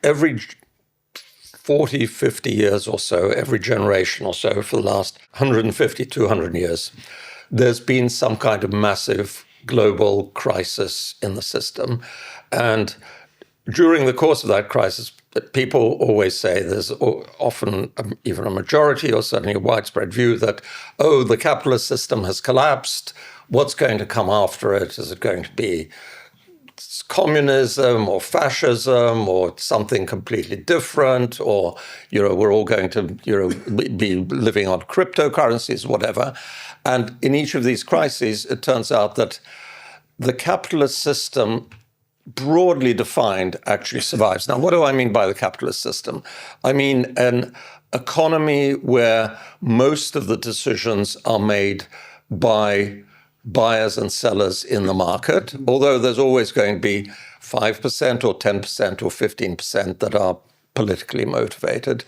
every 40, 50 years or so, every generation or so for the last 150, 200 years, there's been some kind of massive global crisis in the system. And during the course of that crisis, people always say there's often even a majority or certainly a widespread view that, oh, the capitalist system has collapsed. What's going to come after it? Is it going to be communism or fascism or something completely different? Or, we're all going to, be living on cryptocurrencies, whatever. And in each of these crises, it turns out that the capitalist system, broadly defined, actually survives. Now, what do I mean by the capitalist system? I mean an economy where most of the decisions are made by buyers and sellers in the market, although there's always going to be 5% or 10% or 15% that are politically motivated,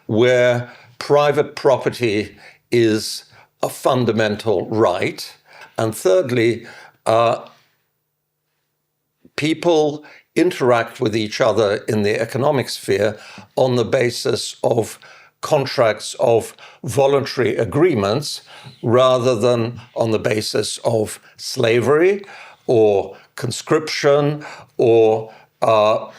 where private property is a fundamental right. And thirdly, people interact with each other in the economic sphere on the basis of contracts of voluntary agreements rather than on the basis of slavery or conscription or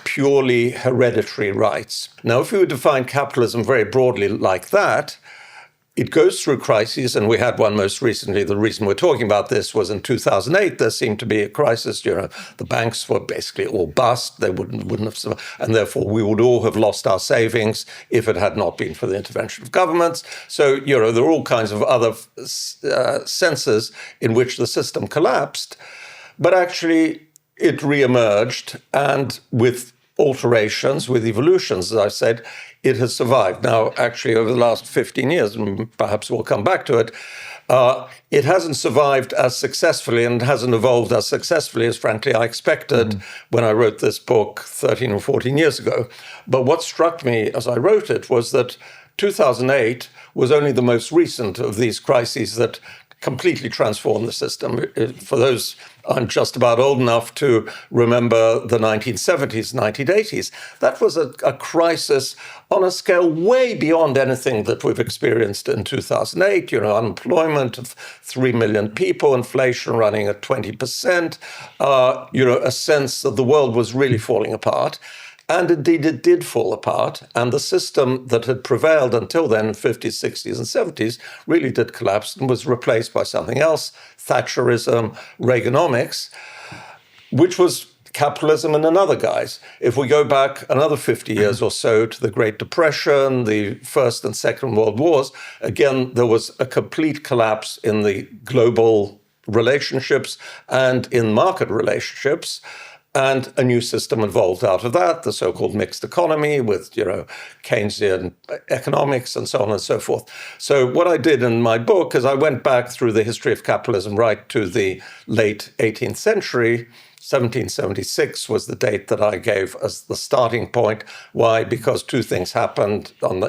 purely hereditary rights. Now, if we would define capitalism very broadly like that, it goes through crises, and we had one most recently. The reason we're talking about this was in 2008, there seemed to be a crisis. The banks were basically all bust. They wouldn't have survived, and therefore we would all have lost our savings if it had not been for the intervention of governments. So, there are all kinds of other senses in which the system collapsed, but actually it reemerged, and with alterations, with evolutions, as I said, it has survived. Now, actually, over the last 15 years, and perhaps we'll come back to it, it hasn't survived as successfully and hasn't evolved as successfully as, frankly, I expected when I wrote this book 13 or 14 years ago. But what struck me as I wrote it was that 2008 was only the most recent of these crises that completely transformed the system. For those, I'm just about old enough to remember the 1970s, 1980s. That was a crisis on a scale way beyond anything that we've experienced in 2008. Unemployment of 3 million people, inflation running at 20%, a sense that the world was really falling apart. And indeed, it did fall apart. And the system that had prevailed until then, 50s, 60s, and 70s, really did collapse and was replaced by something else, Thatcherism, Reaganomics, which was capitalism in another guise. If we go back another 50 years or so to the Great Depression, the First and Second World Wars, again, there was a complete collapse in the global relationships and in market relationships. And a new system evolved out of that, the so-called mixed economy with, Keynesian economics and so on and so forth. So what I did in my book is I went back through the history of capitalism right to the late 18th century. 1776 was the date that I gave as the starting point. Why? Because two things happened in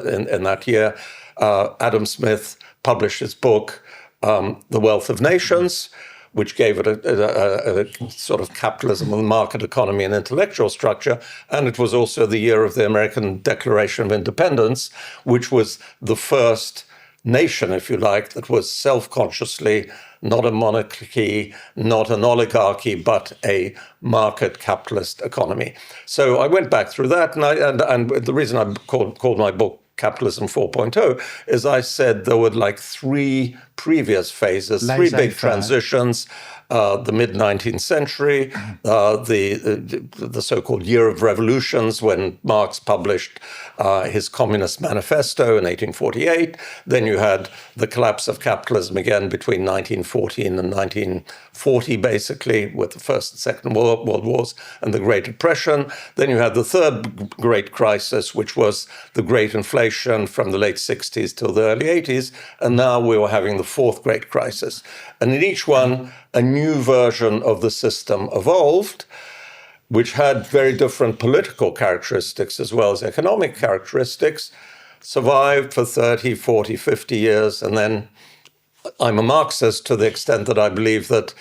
that year. Adam Smith published his book, The Wealth of Nations, which gave it a sort of capitalism of the market economy and intellectual structure. And it was also the year of the American Declaration of Independence, which was the first nation, if you like, that was self-consciously not a monarchy, not an oligarchy, but a market capitalist economy. So I went back through that, and the reason I called my book Capitalism 4.0 is I said there were like three previous phases, three big transitions. The mid-19th century, the so-called Year of Revolutions, when Marx published his Communist Manifesto in 1848. Then you had the collapse of capitalism again between 1914 and 1940, basically, with the First and Second World Wars and the Great Depression. Then you had the third great crisis, which was the great inflation from the late 60s till the early 80s. And now we were having the fourth great crisis. And in each one, a new version of the system evolved, which had very different political characteristics as well as economic characteristics, survived for 30, 40, 50 years. And then I'm a Marxist to the extent that I believe that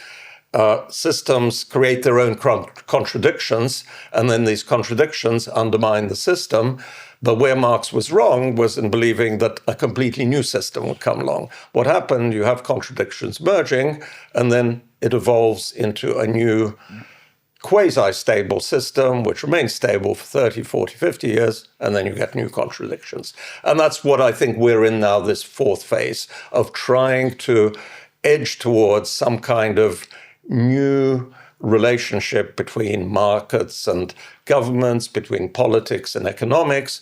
systems create their own contradictions, and then these contradictions undermine the system. But where Marx was wrong was in believing that a completely new system would come along. What happened, you have contradictions merging, and then it evolves into a new quasi-stable system, which remains stable for 30, 40, 50 years, and then you get new contradictions. And that's what I think we're in now, this fourth phase of trying to edge towards some kind of new relationship between markets and governments, between politics and economics,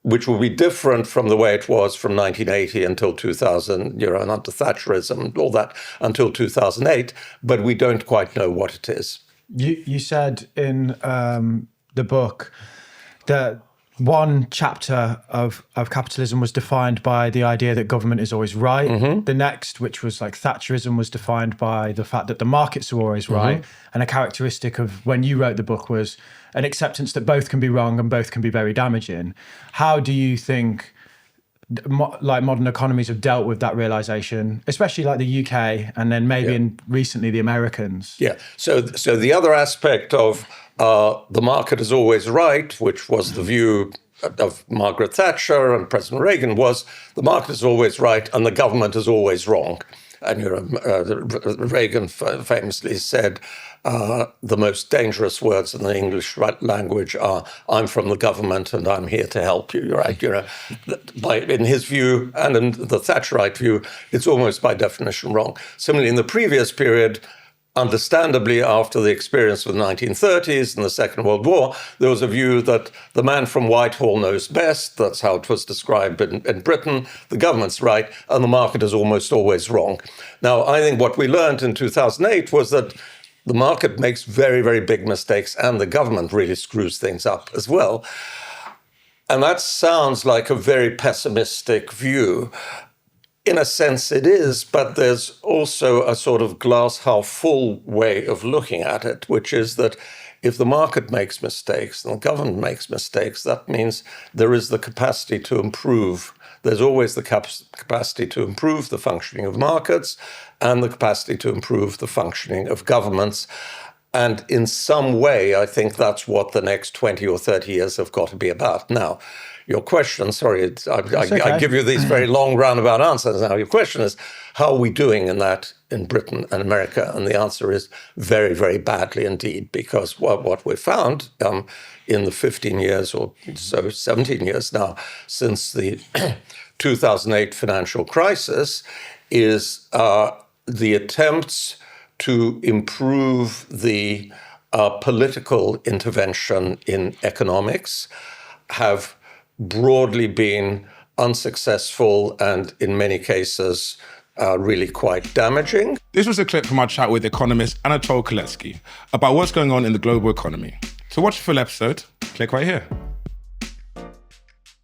which will be different from the way it was from 1980 until 2000, and under Thatcherism and all that until 2008, but we don't quite know what it is. You said in the book that one chapter of capitalism was defined by the idea that government is always right. Mm-hmm. The next, which was like Thatcherism, was defined by the fact that the markets are always right. Mm-hmm. And a characteristic of when you wrote the book was an acceptance that both can be wrong and both can be very damaging. How do you think modern economies have dealt with that realization, especially like the UK and then maybe recently the Americans? Yeah. So the other aspect of the market is always right, which was the view of Margaret Thatcher and President Reagan, was the market is always right and the government is always wrong. And Reagan famously said, the most dangerous words in the English language are, "I'm from the government and I'm here to help you." Right? In his view and in the Thatcherite view, it's almost by definition wrong. Similarly, in the previous period, understandably, after the experience of the 1930s and the Second World War, there was a view that the man from Whitehall knows best. That's how it was described in Britain. The government's right, and the market is almost always wrong. Now, I think what we learned in 2008 was that the market makes very, very big mistakes, and the government really screws things up as well. And that sounds like a very pessimistic view. In a sense it is, but there's also a sort of glass half full way of looking at it, which is that if the market makes mistakes and the government makes mistakes, that means there is the capacity to improve. There's always the capacity to improve the functioning of markets and the capacity to improve the functioning of governments. And in some way, I think that's what the next 20 or 30 years have got to be about. Now, your question, sorry, I give you these very long roundabout answers now. Your question is, how are we doing in that in Britain and America? And the answer is very, very badly indeed, because what we've found in the 15 years or so, 17 years now, since the 2008 financial crisis is the attempts to improve the political intervention in economics have broadly been unsuccessful and in many cases really quite damaging. This was a clip from our chat with economist Anatol Koletsky about what's going on in the global economy. To watch the full episode, click right here.